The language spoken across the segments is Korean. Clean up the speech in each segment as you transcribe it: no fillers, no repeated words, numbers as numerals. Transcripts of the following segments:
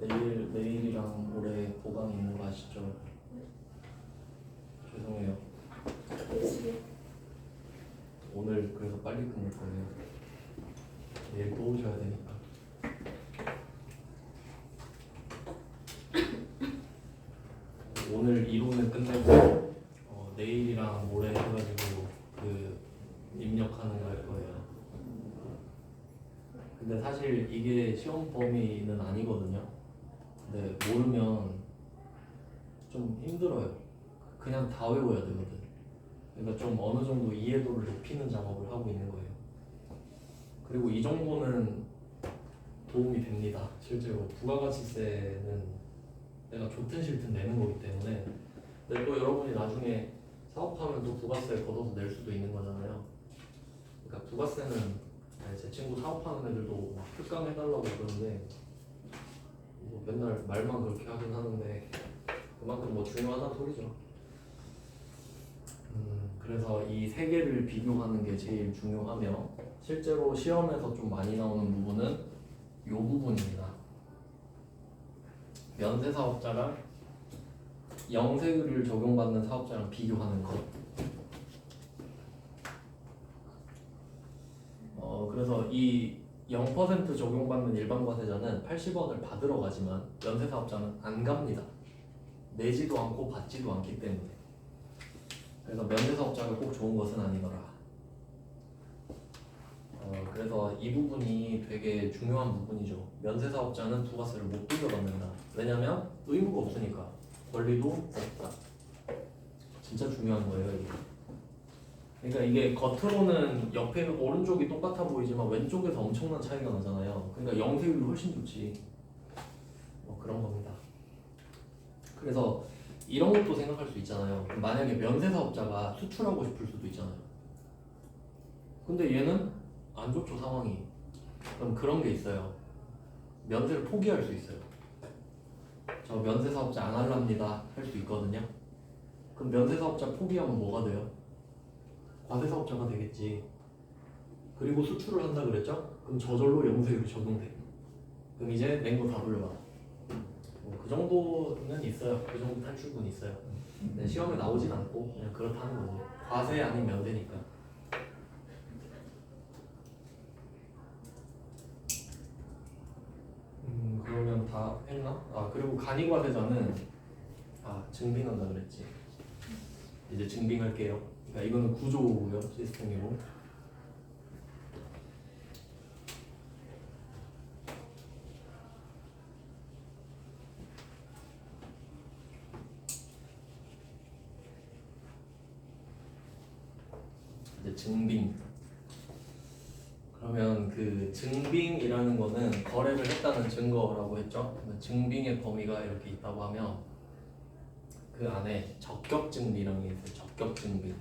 내일이랑 모레 보강이 있는 거 아시죠? 죄송해요. 오늘 그래서 빨리 끝낼 거예요. 내일 또 오셔야 되니까. 오늘 이론을 끝내고 내일이랑 모레 해가지고 그 입력하는 거 할 거예요. 근데 사실 이게 시험 범위는 아니거든요. 근데 모르면 좀 힘들어요. 그냥 다 외워야 되거든. 그러니까 좀 어느 정도 이해도를 높이는 작업을 하고 있는 거예요. 그리고 이 정도는 도움이 됩니다. 실제로 부가가치세는 내가 좋든 싫든 내는 거기 때문에. 근데 또 여러분이 나중에 사업하면 또 부가세 걷어서 낼 수도 있는 거잖아요. 그러니까 부가세는 제 친구 사업하는 애들도 막 특강해달라고 그러는데 뭐 맨날 말만 그렇게 하긴 하는데 그만큼 뭐 중요하다는 소리죠. 그래서 이 세 개를 비교하는 게 제일 중요하며 실제로 시험에서 좀 많이 나오는 부분은 이 부분입니다. 면세 사업자랑 영세율을 적용받는 사업자랑 비교하는 것. 그래서 이 0% 적용받는 일반과세자는 80원을 받으러 가지만 면세 사업자는 안 갑니다. 내지도 않고 받지도 않기 때문에. 그래서 면세 사업자가 꼭 좋은 것은 아니더라. 그래서 이 부분이 되게 중요한 부분이죠. 면세 사업자는 부가세를 못 돌려받는다. 왜냐면 의무가 없으니까. 권리도 없다. 진짜 중요한 거예요, 이게. 그러니까 이게 겉으로는 옆에 오른쪽이 똑같아 보이지만 왼쪽에서 엄청난 차이가 나잖아요. 그러니까 영세율이 훨씬 좋지. 뭐 그런 겁니다. 그래서 이런 것도 생각할 수 있잖아요. 만약에 면세 사업자가 수출하고 싶을 수도 있잖아요. 근데 얘는 안 좋죠, 상황이. 그럼 그런 게 있어요. 면세를 포기할 수 있어요. 저 면세 사업자 안 할랍니다 할 수 있거든요. 그럼 면세 사업자 포기하면 뭐가 돼요? 과세 사업자가 되겠지. 그리고 수출을 한다 그랬죠? 그럼 저절로 영세율이 적용돼. 그럼 이제 낸 거 다 돌려받아. 그 정도는 있어요. 그 정도 탈출군 있어요. 근데 시험에 나오진 않고 그냥 그렇다는 거지. 과세 아닌 면세니까. 그러면 다 했나? 그리고 간이과세자는 증빙한다 그랬지. 이제 증빙할게요. 그러니까 이거는 구조고요, 시스템이고. 이제 증빙. 그러면 그 증빙이라는 거는 거래를 했다는 증거라고 했죠. 증빙의 범위가 이렇게 있다고 하면 그 안에 적격증빙이라는 게 있어요. 적격증빙.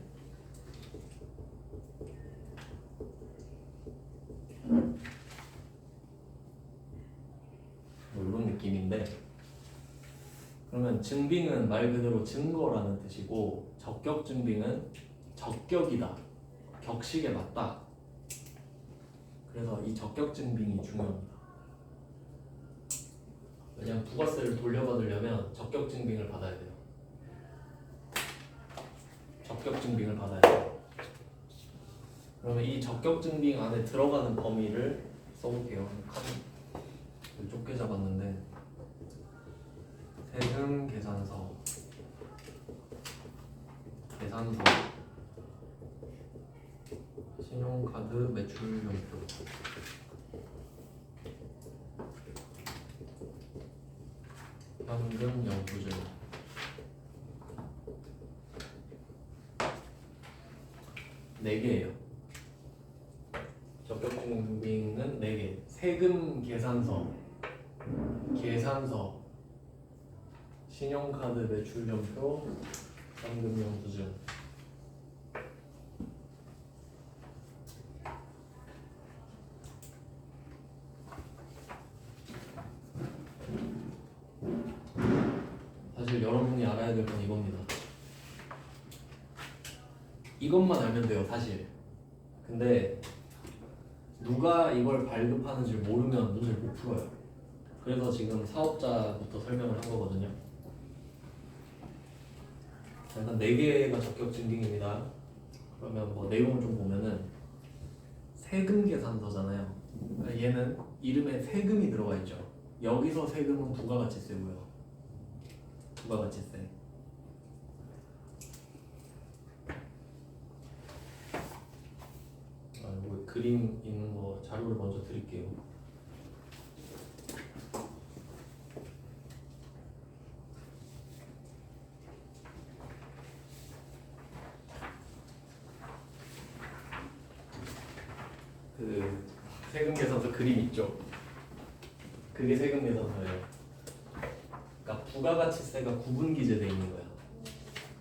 뭐 이런 느낌인데, 그러면 증빙은 말 그대로 증거라는 뜻이고 적격증빙은 적격이다, 격식에 맞다. 그래서 이 적격증빙이 중요합니다. 왜냐하면 부가세를 돌려받으려면 적격증빙을 받아야 돼요. 적격증빙을 받아야 돼요. 그러면 이 적격증빙 안에 들어가는 범위를 써볼게요. 칸을 좁게 잡았는데 세금 계산서, 계산서, 신용카드 매출연표, 현금 영수증. 네 개예요. 적격증빙은 4개. 세금 계산서, 계산서, 신용카드 매출연표, 현금 영수증. 사실 여러분이 알아야 될 건 이겁니다. 이것만 알면 돼요, 사실. 근데 누가 이걸 발급하는지 모르면 문제를 못 풀어요. 그래서 지금 사업자부터 설명을 한 거거든요. 자, 일단 4개가 적격 증빙입니다. 그러면 뭐 내용을 좀 보면은 세금 계산서잖아요. 그러니까 얘는 이름에 세금이 들어가 있죠. 여기서 세금은 부가가치세고요. 부가가치세. 뭐 그림 있는 거 자료를 먼저 드릴게요. 그 세금 계산서 그림 있죠. 그게 세금 계산서예요. 그러니까 부가가치세가 구분 기재되어 있는 거야.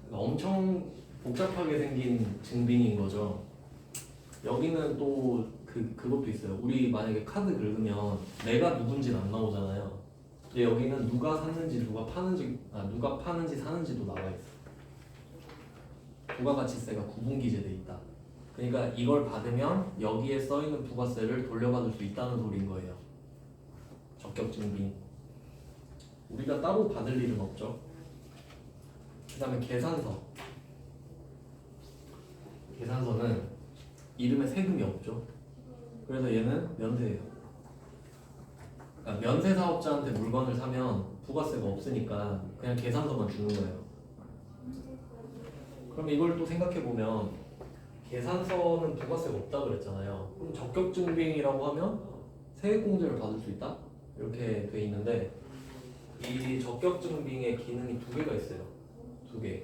그러니까 엄청 복잡하게 생긴 증빙인 거죠. 여기는 또 그것도 있어요. 우리 만약에 카드 긁으면 내가 누군지는 안 나오잖아요. 근데 여기는 누가 샀는지 누가 파는지 사는지도 나와 있어. 부가가치세가 구분 기재돼 있다. 그러니까 이걸 받으면 여기에 써 있는 부가세를 돌려받을 수 있다는 소리인 거예요. 적격 증빙. 우리가 따로 받을 일은 없죠. 그다음에 계산서. 계산서는 이름에 세금이 없죠. 그래서 얘는 면세예요. 그러니까 면세 사업자한테 물건을 사면 부가세가 없으니까 그냥 계산서만 주는 거예요. 그럼 이걸 또 생각해 보면 계산서는 부가세가 없다 그랬잖아요. 그럼 적격 증빙이라고 하면 세액 공제를 받을 수 있다? 이렇게 돼 있는데 이 적격 증빙의 기능이 2개가 있어요. 2개.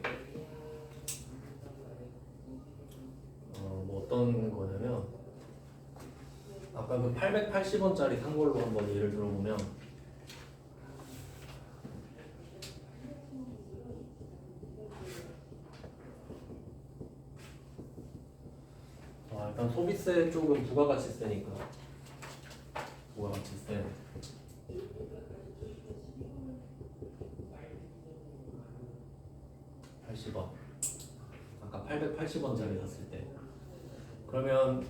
뭐 어떤 거냐면 아까 그 880원짜리 산 걸로 한번 예를 들어보면 일단 소비세 쪽은 부가가치세니까 부가가치세 80원 아까 880원짜리 샀을 때 그러면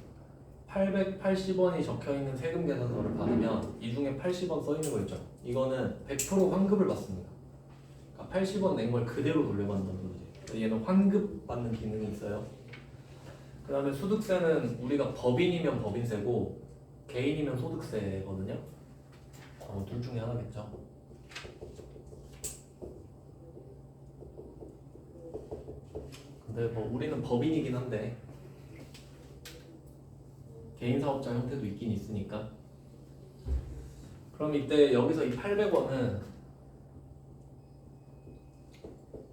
880원이 적혀있는 세금 계산서를 받으면 이 중에 80원 써있는 거 있죠. 이거는 100% 환급을 받습니다. 그러니까 80원 낸 걸 그대로 돌려받는다는 거지. 얘는 환급 받는 기능이 있어요. 그 다음에 소득세는 우리가 법인이면 법인세고 개인이면 소득세거든요. 둘 중에 하나겠죠. 근데 뭐 우리는 법인이긴 한데 개인 사업자 형태도 있긴 있으니까. 그럼 이때 여기서 이 800원은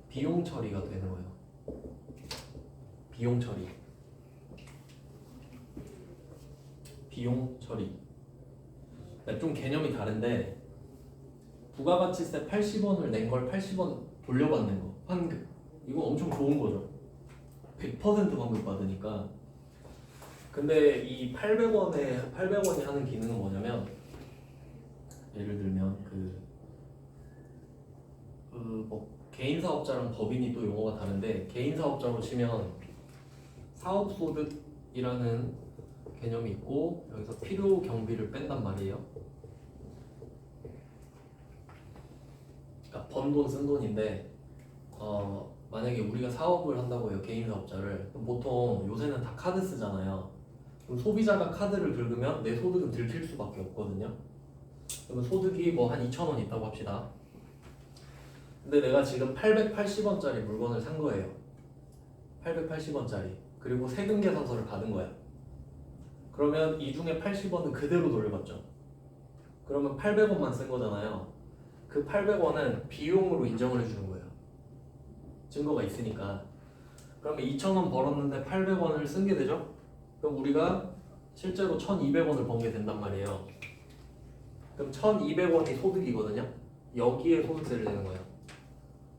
비용 처리가 되는 거예요. 비용 처리. 비용 처리. 좀 개념이 다른데 부가가치세 80원을 낸 걸 80원 돌려받는 거. 환급. 이거 엄청 좋은 거죠. 100% 환급 받으니까. 근데 이 800원이 하는 기능은 뭐냐면 예를 들면 뭐 개인 사업자랑 법인이 또 용어가 다른데 개인 사업자로 치면 사업소득이라는 개념이 있고 여기서 필요 경비를 뺀단 말이에요. 그러니까 번 돈 쓴 돈인데 만약에 우리가 사업을 한다고 해요. 개인 사업자를. 그럼 보통 요새는 다 카드 쓰잖아요. 그럼 소비자가 카드를 긁으면 내 소득은 들킬 수밖에 없거든요. 그러면 소득이 뭐 한 2,000원 있다고 합시다. 근데 내가 지금 880원짜리 물건을 산 거예요. 880원짜리. 그리고 세금 계산서를 받은 거야. 그러면 이 중에 80원은 그대로 돌려받죠. 그러면 800원만 쓴 거잖아요. 그 800원은 비용으로 인정을 해주는 거예요. 증거가 있으니까. 그러면 2,000원 벌었는데 800원을 쓴 게 되죠? 그럼 우리가 실제로 1,200원을 번 게 된단 말이에요. 그럼 1,200원이 소득이거든요. 여기에 소득세를 내는 거예요.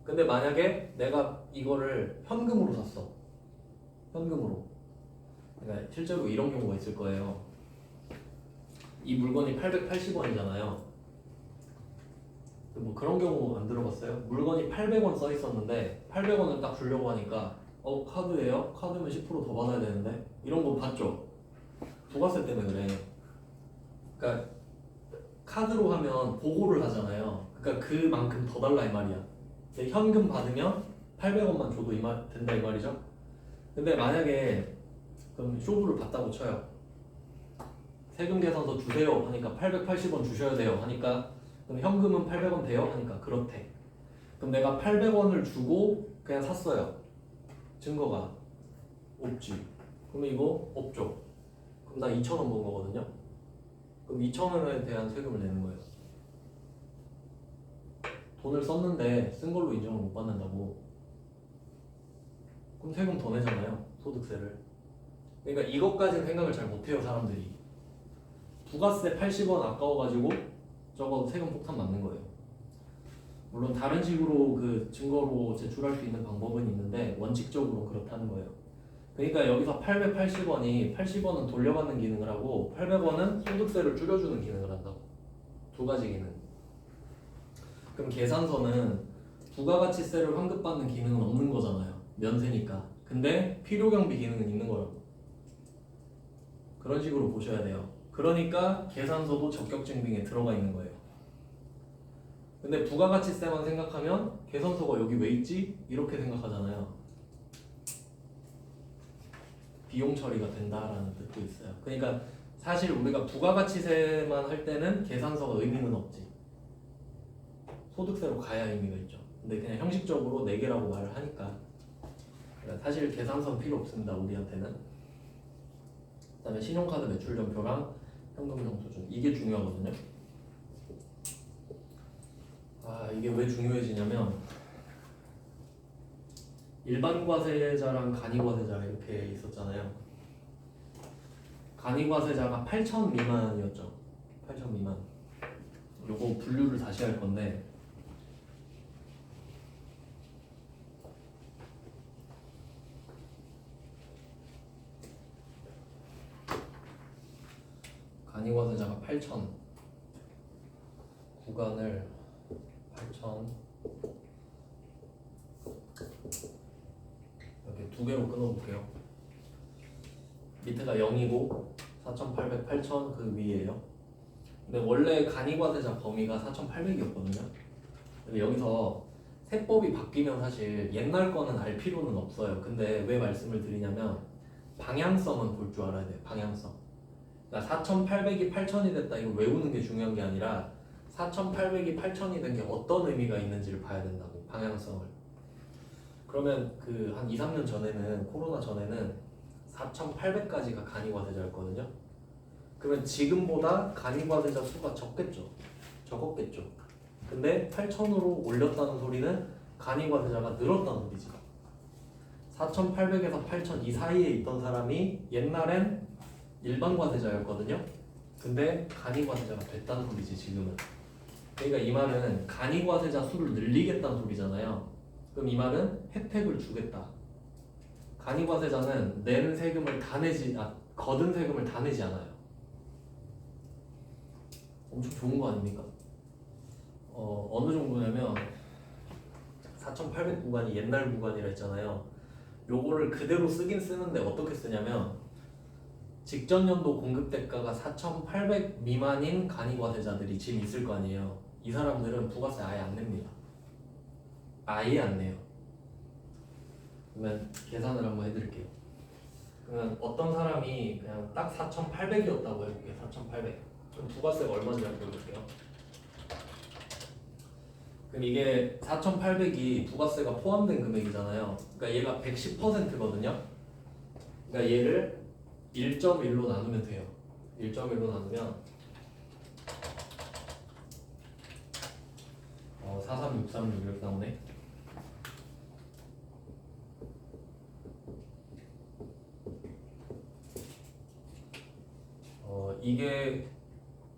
근데 만약에 내가 이거를 현금으로 샀어. 현금으로. 그러니까 실제로 이런 경우가 있을 거예요. 이 물건이 880원이잖아요. 뭐 그런 경우 안 들어봤어요? 물건이 800원 써 있었는데 800원을 딱 주려고 하니까 카드예요? 카드면 10%더 받아야 되는데 이런 거 봤죠? 부가세 때문에 그래. 그러니까 카드로 하면 보고를 하잖아요. 그러니까 그만큼 더 달라 이 말이야. 근데 현금 받으면 800원만 줘도 된다 이 말이죠. 근데 만약에 그럼 쇼부를 받다고 쳐요. 세금 계산서 주세요 하니까 880원 주셔야 돼요 하니까 그럼 현금은 800원 돼요 하니까 그렇대. 그럼 내가 800원을 주고 그냥 샀어요. 증거가 없지. 그러면 이거 없죠. 그럼 나 2,000원 번 거거든요. 그럼 2,000원에 대한 세금을 내는 거예요. 돈을 썼는데 쓴 걸로 인정을 못 받는다고. 그럼 세금 더 내잖아요. 소득세를. 그러니까 이것까지는 생각을 잘 못해요 사람들이. 부가세 80원 아까워가지고 저거 세금 폭탄 맞는 거예요. 물론 다른 식으로 그 증거로 제출할 수 있는 방법은 있는데 원칙적으로 그렇다는 거예요. 그러니까 여기서 880원이 80원은 돌려받는 기능을 하고 800원은 소득세를 줄여주는 기능을 한다고. 두 가지 기능. 그럼 계산서는 부가가치세를 환급받는 기능은 없는 거잖아요. 면세니까. 근데 필요경비 기능은 있는 거라고. 그런 식으로 보셔야 돼요. 그러니까 계산서도 적격증빙에 들어가 있는 거예요. 근데 부가가치세만 생각하면 계산서가 여기 왜 있지? 이렇게 생각하잖아요. 비용 처리가 된다라는 뜻도 있어요. 그러니까 사실 우리가 부가가치세만 할 때는 계산서가 의미는 없지. 소득세로 가야 의미가 있죠. 근데 그냥 형식적으로 4개라고 말을 하니까 그러니까 사실 계산서는 필요 없습니다. 우리한테는. 그 다음에 신용카드 매출점표랑 현금영수증 이게 중요하거든요. 이게 왜 중요해지냐면 일반 과세자랑 간이 과세자 이렇게 있었잖아요. 간이 과세자가 8,000 미만이었죠. 8,000 미만. 요거 분류를 다시 할 건데 간이 과세자가 8,000 구간을 8,000 이렇게 두 개로 끊어볼게요. 밑에가 0이고 4,800, 8,000 그 위에요. 근데 원래 간이과세자 범위가 4,800이었거든요. 근데 여기서 세법이 바뀌면 사실 옛날 거는 알 필요는 없어요. 근데 왜 말씀을 드리냐면 방향성은 볼 줄 알아야 돼요. 방향성. 그러니까 4,800이 8,000이 됐다 이거 외우는 게 중요한 게 아니라 4,800이 8,000이 된 게 어떤 의미가 있는지를 봐야 된다고. 방향성을. 그러면 그 한 2, 3년 전에는 코로나 전에는 4,800까지가 간이과세자였거든요. 그러면 지금보다 간이과세자 수가 적었겠죠. 근데 8,000으로 올렸다는 소리는 간이과세자가 늘었다는 소리지. 4,800에서 8,000 이 사이에 있던 사람이 옛날엔 일반 과세자였거든요. 근데 간이과세자가 됐다는 소리지 지금은. 그러니까 이 말은 간이과세자 수를 늘리겠다는 소리잖아요. 그럼 이 말은 혜택을 주겠다. 간이과세자는 내는 세금을 다 내지, 거둔 세금을 다 내지 않아요. 엄청 좋은 거 아닙니까? 어느 정도냐면 4,800 구간이 옛날 구간이라 했잖아요. 요거를 그대로 쓰긴 쓰는데 어떻게 쓰냐면 직전 연도 공급 대가가 4,800 미만인 간이과세자들이 지금 있을 거 아니에요. 이 사람들은 부가세 아예 안 냅니다. 아예 안 내요. 그러면 계산을 한번 해드릴게요. 그러면 어떤 사람이 그냥 딱 4,800이었다고 해볼게요. 4,800. 그럼 부가세가 얼마인지 알고 볼게요. 그럼 이게 4,800이 부가세가 포함된 금액이잖아요. 그러니까 얘가 110%거든요. 그러니까 얘를 1.1로 나누면 돼요. 1.1로 나누면 43636 이렇게 나오네. 이게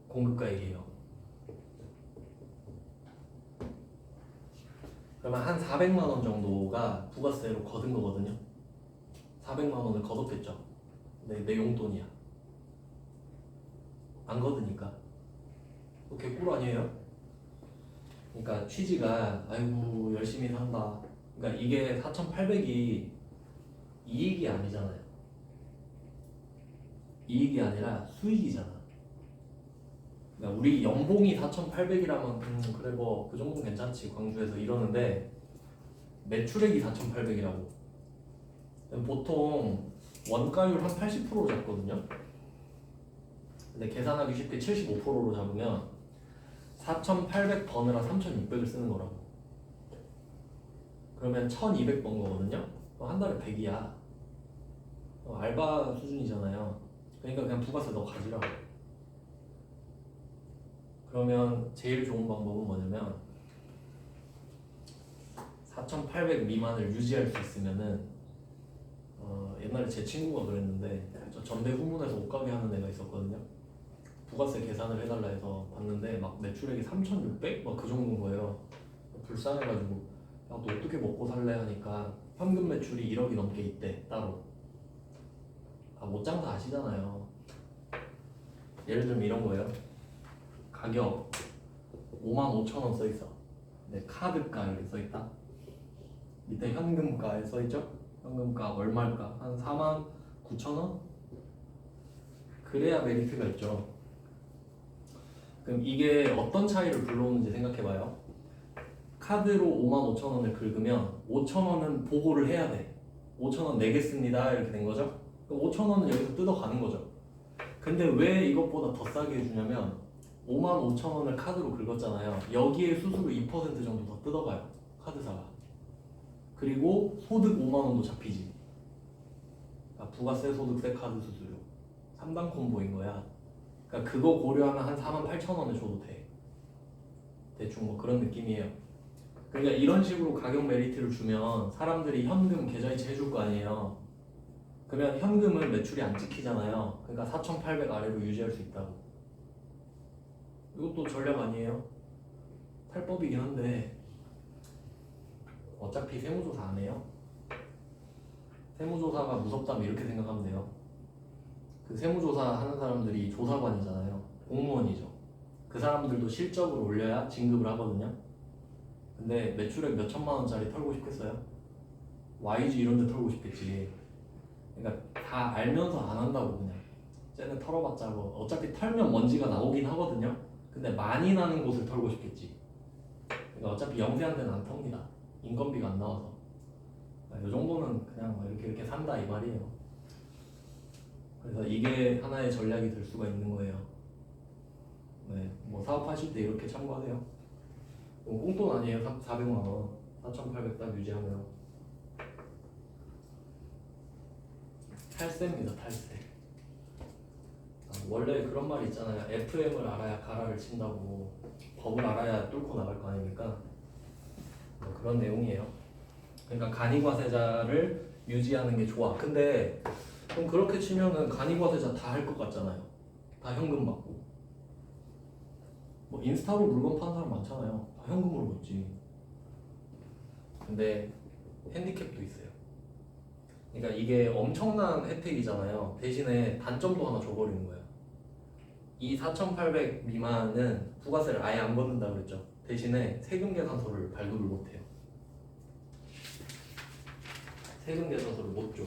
공급가액이에요. 그러면 한 400만 원 정도가 부가세로 거둔 거거든요. 400만 원을 거뒀겠죠. 내 용돈이야. 안 거두니까. 개꿀 아니에요? 그러니까 취지가 아이고 열심히 산다. 그러니까 이게 4,800이 이익이 아니잖아요. 이익이 아니라 수익이잖아. 그러니까 우리 연봉이 4,800이라면 그래 뭐 그 정도는 괜찮지 광주에서 이러는데 매출액이 4,800이라고. 보통 원가율 한 80% 잡거든요. 근데 계산하기 쉽게 75%로 잡으면 4,800 버느라 3,600을 쓰는 거라고. 그러면 1,200 번 거거든요. 한 달에 100이야. 알바 수준이잖아요. 그러니까 그냥 부가세 너 가지라고. 그러면 제일 좋은 방법은 뭐냐면 4,800 미만을 유지할 수 있으면은 옛날에 제 친구가 그랬는데 저 전대 후문에서 옷가게 하는 애가 있었거든요. 부가세 계산을 해달라 해서 봤는데 막 매출액이 3,600? 막 그 정도인 거예요. 불쌍해가지고 야, 너 어떻게 먹고 살래? 하니까 현금 매출이 1억이 넘게 있대 따로. 못장사 아시잖아요. 예를 들면 이런 거예요. 가격 55,000원 써있어. 근데 카드가 이렇게 써있다. 밑에 현금가에 써있죠? 현금가 얼마일까? 한 49,000원? 그래야 메리트가 있죠. 그럼 이게 어떤 차이를 불러오는지 생각해봐요. 카드로 55,000원을 긁으면 5,000원은 보고를 해야 돼. 5,000원 내겠습니다 이렇게 된 거죠. 그럼 5,000원은 여기서 뜯어가는 거죠. 근데 왜 이것보다 더 싸게 해주냐면 55,000원을 카드로 긁었잖아요. 여기에 수수료 2% 정도 더 뜯어가요 카드사가. 그리고 소득 5만원도 잡히지. 그러니까 부가세, 소득세, 카드 수수료 3단 콤보인 거야. 그러니까 그거 고려하면 한 48,000원에 줘도 돼. 대충 뭐 그런 느낌이에요. 그러니까 이런 식으로 가격 메리트를 주면 사람들이 현금 계좌이체 해줄 거 아니에요. 그러면 현금은 매출이 안 찍히잖아요. 그러니까 4,800 아래로 유지할 수 있다고. 이것도 전략 아니에요? 탈법이긴 한데 어차피 세무조사 안 해요. 세무조사가 무섭다면 이렇게 생각하면 돼요. 그 세무조사 하는 사람들이 조사관이잖아요. 공무원이죠. 그 사람들도 실적을 올려야 진급을 하거든요. 근데 매출액 몇 천만 원짜리 털고 싶겠어요? YG 이런 데 털고 싶겠지. 그러니까 다 알면서 안 한다고. 그냥 쟤는 털어봤자 뭐 어차피 털면 먼지가 나오긴 하거든요. 근데 많이 나는 곳을 털고 싶겠지. 그러니까 어차피 영세한 데는 안 텁니다. 인건비가 안 나와서. 이 정도는 그냥 이렇게 산다 이 말이에요. 그래서 이게 하나의 전략이 될 수가 있는 거예요. 네, 뭐 사업하실 때 이렇게 참고하세요. 꽁돈 아니에요. 400만 원, 4,800 딱 유지하면. 탈세입니다, 탈세. 원래 그런 말이 있잖아요. FM을 알아야 가라를 친다고. 법을 알아야 뚫고 나갈 거 아닙니까? 뭐 그런 내용이에요. 그러니까 간이과세자를 유지하는 게 좋아. 근데 그럼 그렇게 치면은 간이과세자 다 할 것 같잖아요. 다 현금 받고. 뭐 인스타로 물건 파는 사람 많잖아요. 다 현금으로 받지. 근데 핸디캡도 있어요. 그러니까 이게 엄청난 혜택이잖아요. 대신에 단점도 하나 줘버리는 거예요. 이 4,800 미만은 부가세를 아예 안 걷는다고 그랬죠. 대신에 세금 계산서를 발급을 못해요. 세금 계산서를 못 줘.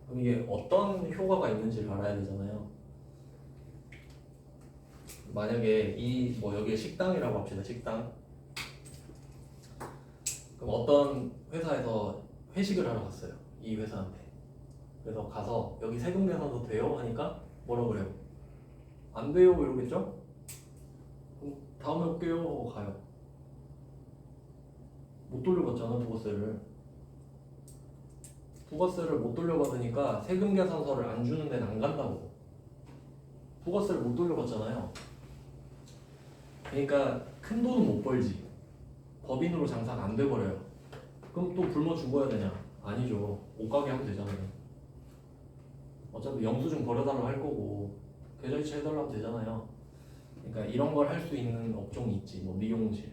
그럼 이게 어떤 효과가 있는지를 알아야 되잖아요. 만약에 이 뭐 여기에 식당이라고 합시다. 식당. 그럼 어떤 회사에서 회식을 하러 갔어요. 이 회사한테. 그래서 가서 여기 세금 계산서 돼요? 하니까 뭐라 그래요? 안 돼요 이러겠죠? 그럼 다음에 올게요 하고 가요. 못 돌려받잖아 부가세를. 부가세를 못 돌려받으니까 세금 계산서를 안 주는 데는 안 간다고. 부가세를 못 돌려받잖아요. 그러니까 큰 돈은 못 벌지. 법인으로 장사가 안 돼버려요. 그럼 또 굶어 죽어야 되냐? 아니죠. 옷가게 하면 되잖아요. 어차피 영수증 버려달라고 할 거고 계좌이체 해달라고 하면 되잖아요. 그러니까 이런 걸 할 수 있는 업종이 있지. 뭐 미용실,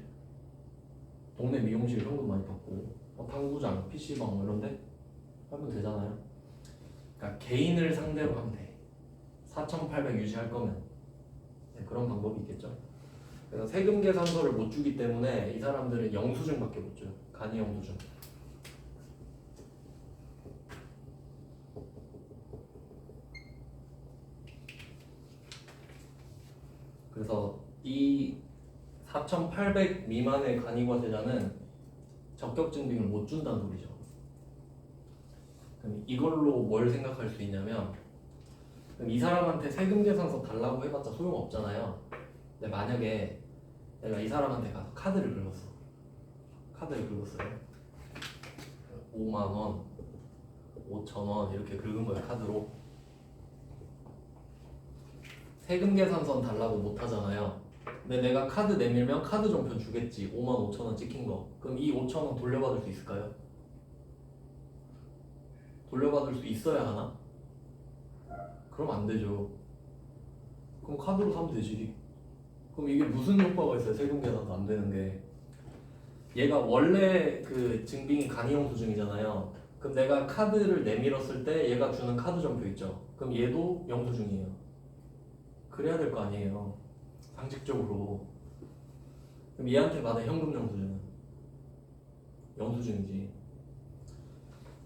동네 미용실 현금 많이 받고 당구장, PC방 뭐 이런 데 하면 되잖아요. 그러니까 개인을 상대로 하면 돼. 4,800 유지할 거면. 네, 그런 방법이 있겠죠. 그래서 세금 계산서를 못 주기 때문에 이 사람들은 영수증밖에 못 줘요. 간이 영수증. 그래서 이 4,800 미만의 간이과세자는 적격 증빙을 못 준다는 소리죠. 그럼 이걸로 뭘 생각할 수 있냐면, 그럼 이 사람한테 세금 계산서 달라고 해봤자 소용없잖아요. 근데 만약에 내가 이 사람한테 가서 카드를 긁었어요. 5만 원, 5천 원 이렇게 긁은 거예요, 카드로. 세금 계산서는 달라고 못 하잖아요. 근데 내가 카드 내밀면 카드 종표 주겠지. 5만 5천 원 찍힌 거. 그럼 이 5천 원 돌려받을 수 있을까요? 돌려받을 수 있어야 하나? 그럼 안 되죠. 그럼 카드로 사면 되지. 그럼 이게 무슨 효과가 있어요? 세금 계산서 안 되는 게. 얘가 원래 그 증빙이 간이영수증이잖아요. 그럼 내가 카드를 내밀었을 때 얘가 주는 카드 점표 있죠. 그럼 얘도 영수증이에요. 그래야 될 거 아니에요. 상식적으로. 그럼 얘한테 받은 현금 영수증은 영수증이지.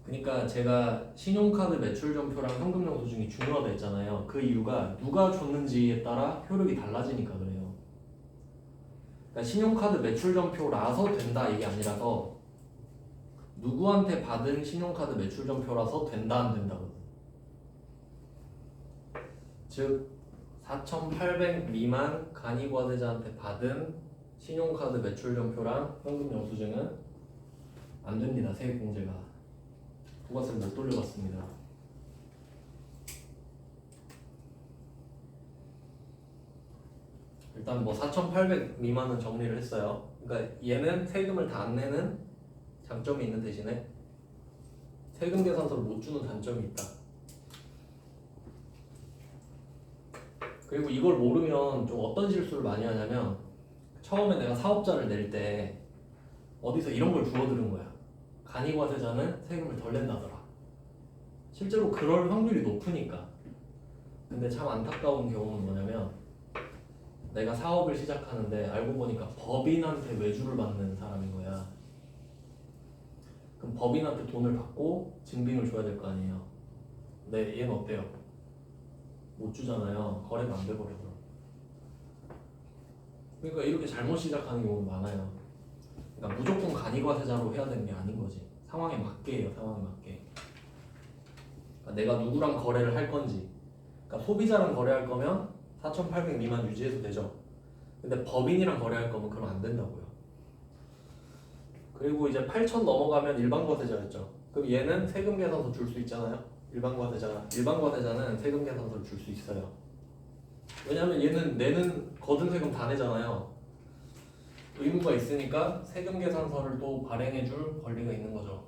그러니까 제가 신용카드 매출 점표랑 현금 영수증이 중요하다 했잖아요. 그 이유가 누가 줬는지에 따라 효력이 달라지니까 그래요. 그러니까 신용카드 매출 점표라서 된다 이게 아니라서 누구한테 받은 신용카드 매출 점표라서 된다 안 된다거든. 즉 4,800 미만 간이과세자한테 받은 신용카드 매출 점표랑 현금 영수증은 안 됩니다. 세액공제가. 부가세를 못 돌려받습니다. 일단 뭐 4,800 미만은 정리를 했어요. 그러니까 얘는 세금을 다 안 내는 장점이 있는 대신에 세금 계산서를 못 주는 단점이 있다. 그리고 이걸 모르면 좀 어떤 실수를 많이 하냐면 처음에 내가 사업자를 낼 때 어디서 이런 걸 주워들은 거야. 간이과세자는 세금을 덜 낸다더라. 실제로 그럴 확률이 높으니까. 근데 참 안타까운 경우는 뭐냐면 내가 사업을 시작하는데 알고 보니까 법인한테 외주를 받는 사람인 거야. 그럼 법인한테 돈을 받고 증빙을 줘야 될 거 아니에요. 근데 얘는 어때요? 못 주잖아요. 거래가 안 돼버려서. 그러니까 이렇게 잘못 시작하는 경우가 많아요. 그러니까 무조건 간이과세자로 해야 되는 게 아닌 거지. 상황에 맞게 해요. 상황에 맞게. 그러니까 내가 누구랑 거래를 할 건지. 그러니까 소비자랑 거래할 거면 4,800 미만 유지해도 되죠. 근데 법인이랑 거래할 거면 그럼 안 된다고요. 그리고 이제 8,000 넘어가면 일반과세자였죠. 그럼 얘는 세금 계산서 줄 수 있잖아요. 일반과세자는 세금 계산서를 줄 수 있어요. 왜냐하면 얘는 내는 거둔 세금 다 내잖아요. 의무가 있으니까 세금 계산서를 또 발행해줄 권리가 있는 거죠.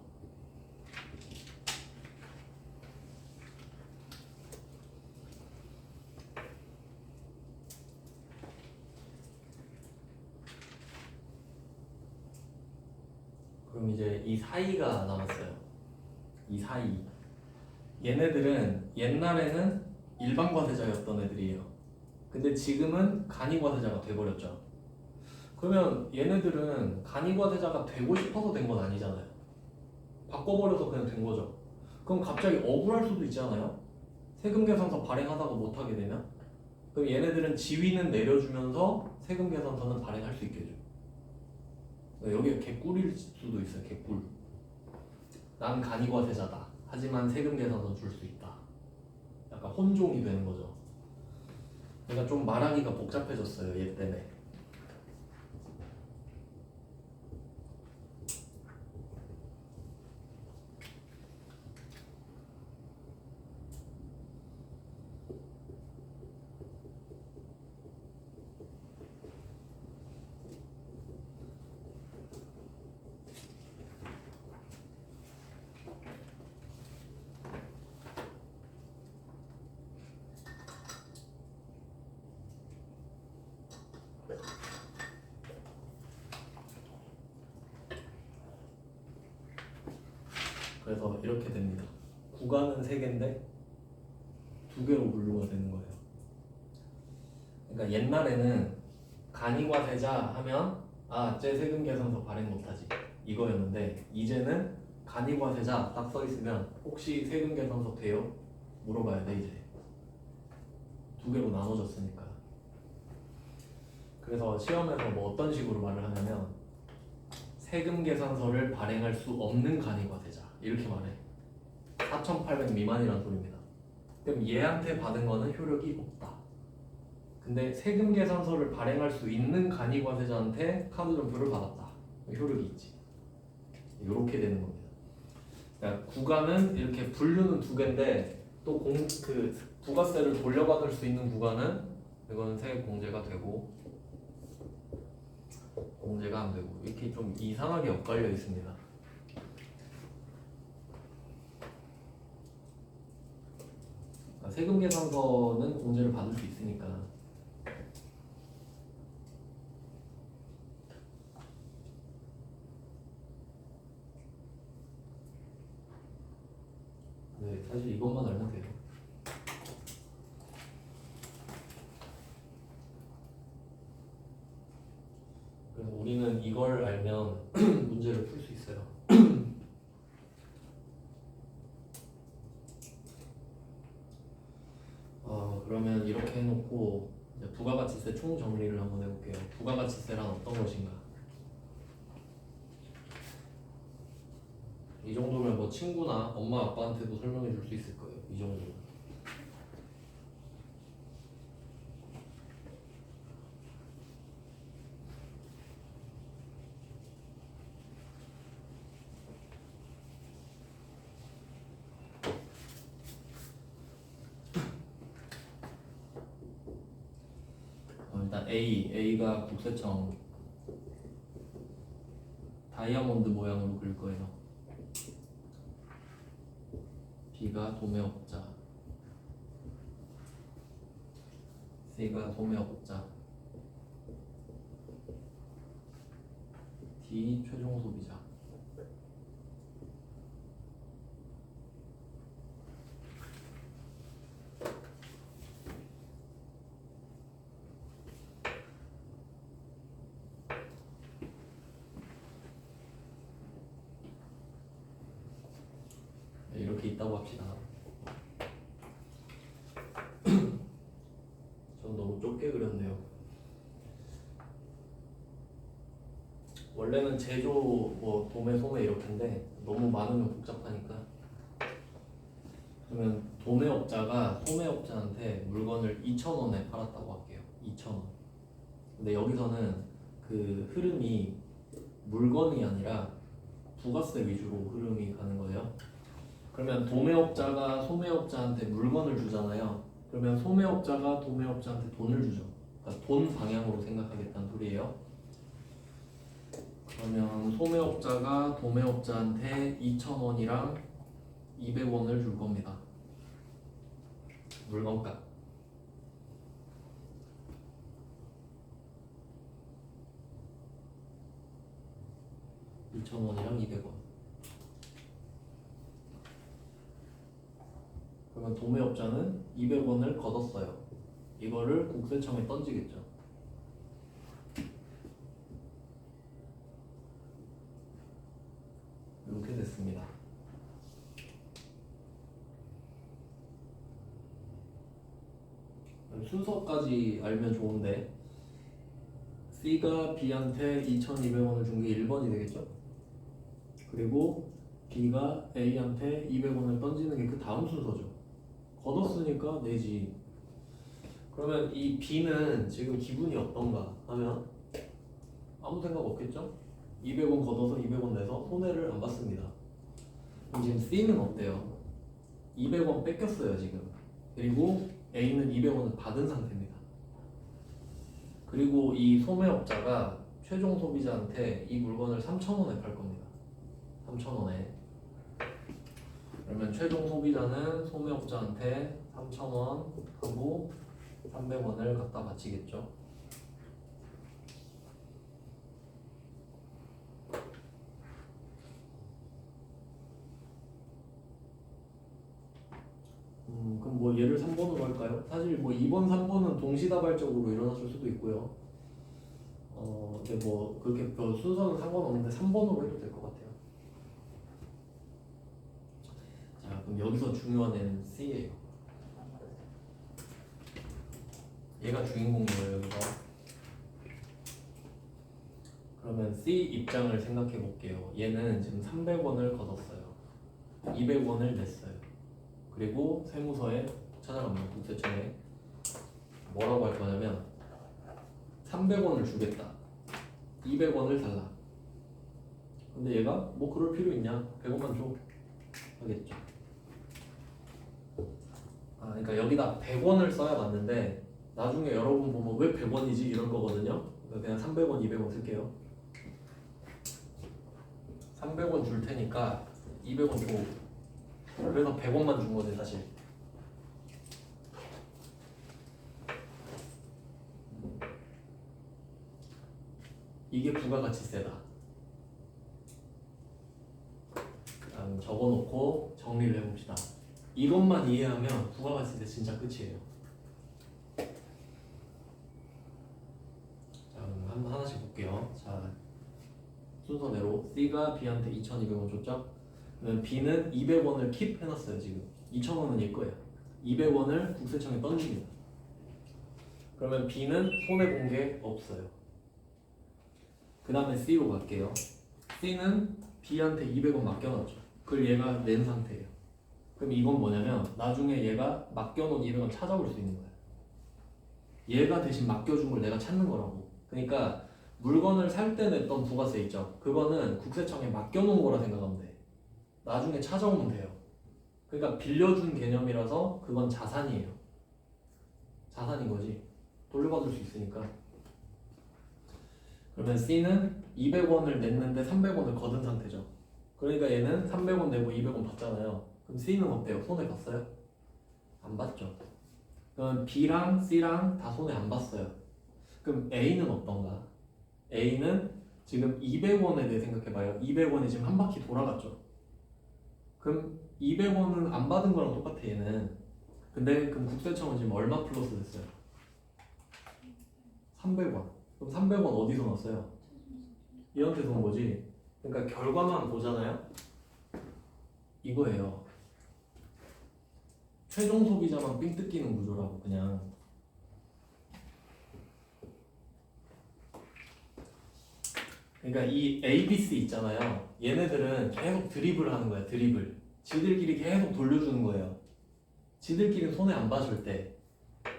그럼 이제 이 사이가 남았어요. 이 사이. 얘네들은 옛날에는 일반과세자였던 애들이에요. 근데 지금은 간이과세자가 돼버렸죠. 그러면 얘네들은 간이과세자가 되고 싶어서 된 건 아니잖아요. 바꿔버려서 그냥 된 거죠. 그럼 갑자기 억울할 수도 있잖아요. 세금 계산서 발행하다가 못하게 되면. 그럼 얘네들은 지위는 내려주면서 세금 계산서는 발행할 수 있게 해줘. 여기가 개꿀일 수도 있어요. 개꿀. 난 간이과세자다. 하지만 세금 계산서 줄 수 있다. 약간 혼종이 되는 거죠. 그러니까 좀 말하기가 복잡해졌어요. 얘 때문에. 그래서 이렇게 됩니다. 구간은 3개인데 2개로 분류가 되는 거예요. 그러니까 옛날에는 간이과세자 하면 쟤 세금 계산서 발행 못하지 이거였는데 이제는 간이과세자 딱 써있으면 혹시 세금 계산서 돼요? 물어봐야 돼 이제. 2개로 나눠졌으니까. 그래서 시험에서 뭐 어떤 식으로 말을 하냐면 세금 계산서를 발행할 수 없는 간이과세자 이렇게 말해. 4,800 미만이란 소리입니다. 그럼 얘한테 받은 거는 효력이 없다. 근데 세금 계산서를 발행할 수 있는 간이과세자한테 카드 점표를 받았다. 효력이 있지. 이렇게 되는 겁니다. 그러니까 구간은 이렇게 분류는 두 개인데 또 그 부가세를 돌려받을 수 있는 구간은 이건 세액 공제가 되고 공제가 안 되고 이렇게 좀 이상하게 엇갈려 있습니다. 그러니까 세금 계산서는 공제를 받을 수 있으니까. 네, 사실 이것만 알면 돼요. 그래서 우리는 이걸 알면 문제를 풀 수 있어요. 그러면 이렇게 해놓고 이제 부가가치세 총 정리를 한번 해볼게요. 부가가치세란 어떤 것인가? 이 정도면 뭐 친구나 엄마 아빠한테도 설명해 줄 수 있을 거예요. 이 정도면. 일단 A가 국세청 다이아몬드 모양으로 그릴 거예요. B가 도매업자, C가 소매업자, D 최종 소비자. 이렇게 있다고 합시다. 전 너무 좁게 그렸네요. 원래는 제조, 뭐 도매, 소매 이렇게인데 너무 많으면 복잡하니까. 그러면 도매업자가 소매업자한테 물건을 2,000원에 팔았다고 할게요. 2,000원. 근데 여기서는 그 흐름이 물건이 아니라 부가세 위주로 흐름이 가는 거예요. 그러면 도매업자가 소매업자한테 물건을 주잖아요. 그러면 소매업자가 도매업자한테 돈을 주죠. 그러니까 돈 방향으로 생각하겠다는 소리예요. 그러면 소매업자가 도매업자한테 2,000원이랑 200원을 줄 겁니다. 물건값. 2,000원이랑 200원. 그러면 도매업자는 200원을 걷었어요. 이거를 국세청에 던지겠죠. 이렇게 됐습니다. 순서까지 알면 좋은데 C가 B한테 2,200원을 준 게 1번이 되겠죠? 그리고 B가 A한테 200원을 던지는 게 그 다음 순서죠. 걷었으니까 내지. 그러면 이 B는 지금 기분이 어떤가 하면 아무 생각 없겠죠? 200원 걷어서 200원 내서 손해를 안 봤습니다. 그럼 지금 C는 어때요? 200원 뺏겼어요 지금. 그리고 A는 200원을 받은 상태입니다. 그리고 이 소매업자가 최종 소비자한테 이 물건을 3,000원에 팔 겁니다. 3,000원에. 그러면 최종 소비자는 소매업자한테 3,000원 하고 300원을 갖다 바치겠죠. 그럼 뭐 얘를 3번으로 할까요? 사실 뭐 2번, 3번은 동시다발적으로 일어났을 수도 있고요. 근데 뭐 그렇게 별 순서는 상관없는데 3번으로 해도 될 것 같아요. 자, 그럼 여기서 중요한 애는 C예요. 얘가 주인공이에요, 여기서. 그러면 C 입장을 생각해 볼게요. 얘는 지금 300원을 걷었어요. 200원을 냈어요. 그리고 세무서에 찾아갑니다. 국세청에 뭐라고 할 거냐면 300원을 주겠다. 200원을 달라. 근데 얘가 뭐 그럴 필요 있냐? 100원만 줘. 하겠죠. 그러니까 여기다 100원을 써야 맞는데 나중에 여러분 보면 왜 100원이지 이럴 거거든요. 그냥 300원, 200원 쓸게요. 300원 줄 테니까 200원 줘. 그래서 100원만 준 거지 사실. 이게 부가가치세다. 적어놓고 정리를 해봅시다. 이것만 이해하면 부가가치세 진짜 끝이에요. 자, 그럼 하나씩 볼게요. 자, 순서대로 C가 B한테 2,200원 줬죠? 그러면 B는 200원을 킵 해놨어요. 지금 2,000원은 얘 거예요. 200원을 국세청에 던집니다. 그러면 B는 손해본 게 없어요. 그 다음에 C로 갈게요. C는 B한테 200원 맡겨놨죠. 그걸 얘가 낸 상태예요. 그럼 이건 뭐냐면 나중에 얘가 맡겨놓은 200원 찾아올 수 있는 거예요. 얘가 대신 맡겨준 걸 내가 찾는 거라고. 그러니까 물건을 살 때 냈던 부가세 있죠. 그거는 국세청에 맡겨놓은 거라 생각하면 돼. 나중에 찾아오면 돼요. 그러니까 빌려준 개념이라서 그건 자산이에요. 자산인 거지. 돌려받을 수 있으니까. 그러면 C는 200원을 냈는데 300원을 거둔 상태죠. 그러니까 얘는 300원 내고 200원 받잖아요. 그럼 C는 어때요? 손해 봤어요? 안 봤죠. 그럼 B랑 C랑 다 손해 안 봤어요. 그럼 A는 어떤가? A는 지금 200원에 대해 생각해봐요. 200원이 지금 한 바퀴 돌아갔죠. 그럼 200원은 안 받은 거랑 똑같아 얘는. 근데 그럼 국세청은 지금 얼마 플러스 됐어요? 300원. 그럼 300원 어디서 났어요? 얘한테서 온 거지. 그러니까 결과만 보잖아요. 이거예요. 최종 소비자만 삥 뜯기는 구조라고 그냥. 그러니까 이 ABC 있잖아요. 얘네들은 계속 드리블 하는 거야. 드리블. 지들끼리 계속 돌려주는 거예요. 지들끼리는 손해 안 봐줄 때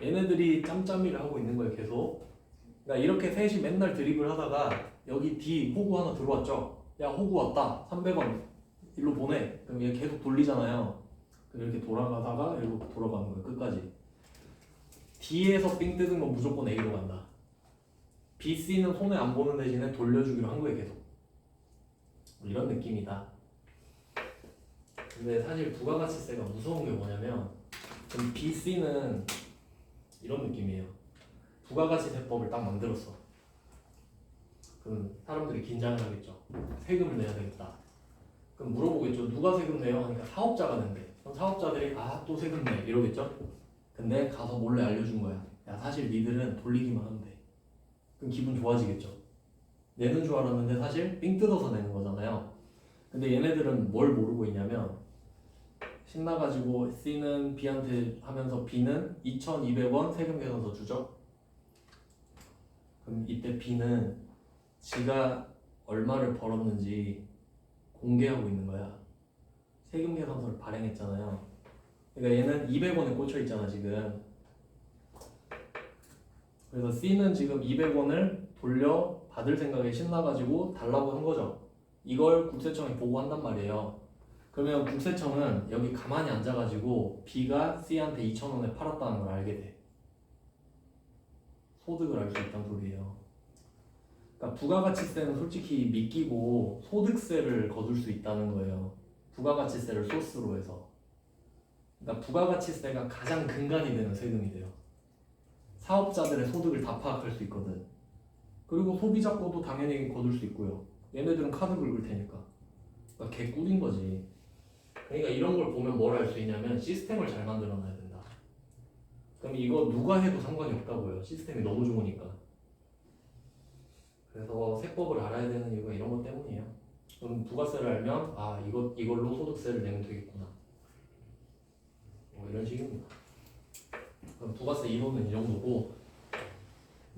얘네들이 짬짬이를 하고 있는 거예요. 계속. 그러니까 이렇게 셋이 맨날 드리블 하다가 여기 D 호구 하나 들어왔죠. 야 호구 왔다. 300원 일로 보내. 그럼 얘 계속 돌리잖아요. 그럼 이렇게 돌아가다가 일로 돌아가는 거예요. 끝까지. D에서 삥 뜯은 건 무조건 A로 간다. B, C는 손해 안 보는 대신에 돌려주기로 한 거예요. 계속. 이런 느낌이다. 근데 사실 부가가치세가 무서운 게 뭐냐면 그럼 B, C는 이런 느낌이에요. 부가가치세법을 딱 만들었어. 그럼 사람들이 긴장을 하겠죠. 세금을 내야 되겠다. 그럼 물어보겠죠. 누가 세금 내요? 하니까 사업자가 낸대. 그럼 사업자들이 또 세금 내 이러겠죠. 근데 가서 몰래 알려준 거야. 야 사실 니들은 돌리기만 하면 돼. 그럼 기분 좋아지겠죠. 내는 줄 알았는데 사실 삥 뜯어서 내는 거잖아요. 근데 얘네들은 뭘 모르고 있냐면 신나가지고 C는 B한테 하면서 B는 2,200원 세금 계산서 주죠. 그럼 이때 B는 지가 얼마를 벌었는지 공개하고 있는 거야. 세금 계산서를 발행했잖아요. 그러니까 얘는 200원에 꽂혀 있잖아 지금. 그래서 C는 지금 200원을 돌려 받을 생각에 신나가지고 달라고 한 거죠. 이걸 국세청에 보고한단 말이에요. 그러면 국세청은 여기 가만히 앉아가지고 B가 C한테 2,000원에 팔았다는 걸 알게 돼. 소득을 알 수 있다는 소리예요. 그러니까 부가가치세는 솔직히 믿기고 소득세를 거둘 수 있다는 거예요. 부가가치세를 소스로 해서. 그러니까 부가가치세가 가장 근간이 되는 세금이 돼요. 사업자들의 소득을 다 파악할 수 있거든. 그리고 소비자 거도 당연히 거둘 수 있고요. 얘네들은 카드 긁을 테니까. 그러니까 개꿀인 거지. 그러니까 이런 걸 보면 뭘 알 수 있냐면 시스템을 잘 만들어놔야 된다. 그럼 이거 누가 해도 상관이 없다고요. 시스템이 너무 좋으니까. 그래서 세법을 알아야 되는 이유가 이런 것 때문이에요. 그럼 부가세를 알면 이걸로 소득세를 내면 되겠구나. 이런 식입니다. 그럼 부가세 이론은 이 정도고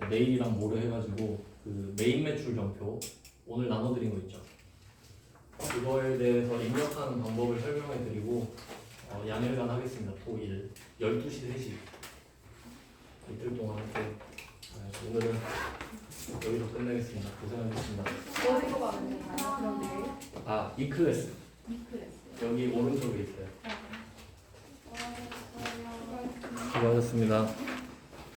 내일이랑 모레 해가지고 그 메인 매출 전표 오늘 나눠드린 거 있죠. 그거에 대해서 입력하는 방법을 설명해 드리고 양일간 하겠습니다. 토일 12시 3시 이틀 동안 할게요. 오늘은 여기서 끝내겠습니다. 고생하셨습니다. 어디로 가면 되나요? 그럼 내일? 이 클래스 이 클래스. 여기 오른쪽에 있어요. 어, 수고하셨습니다.